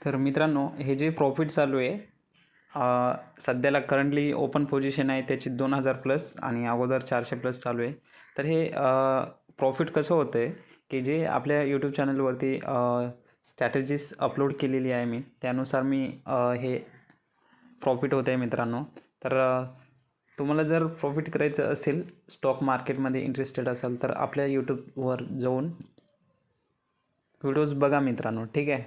तर मित्रांनो, हे जे प्रॉफिट चालू आहे सध्याला करंटली ओपन पोझिशन आहे त्याची 2000 प्लस आणि अगोदर 400 प्लस चालू आहे. तर हे प्रॉफिट कसं होतं आहे की जे आपल्या यूट्यूब चॅनलवरती स्ट्रॅटेजीज अपलोड केलेली आहे मी, त्यानुसार मी हे प्रॉफिट होत आहे मित्रांनो. तर तुम्हाला जर प्रॉफिट करायचं असेल, स्टॉक मार्केटमध्ये इंटरेस्टेड असाल तर आपल्या यूट्यूबवर जाऊन व्हिडिओज बघा मित्रांनो, ठीक आहे.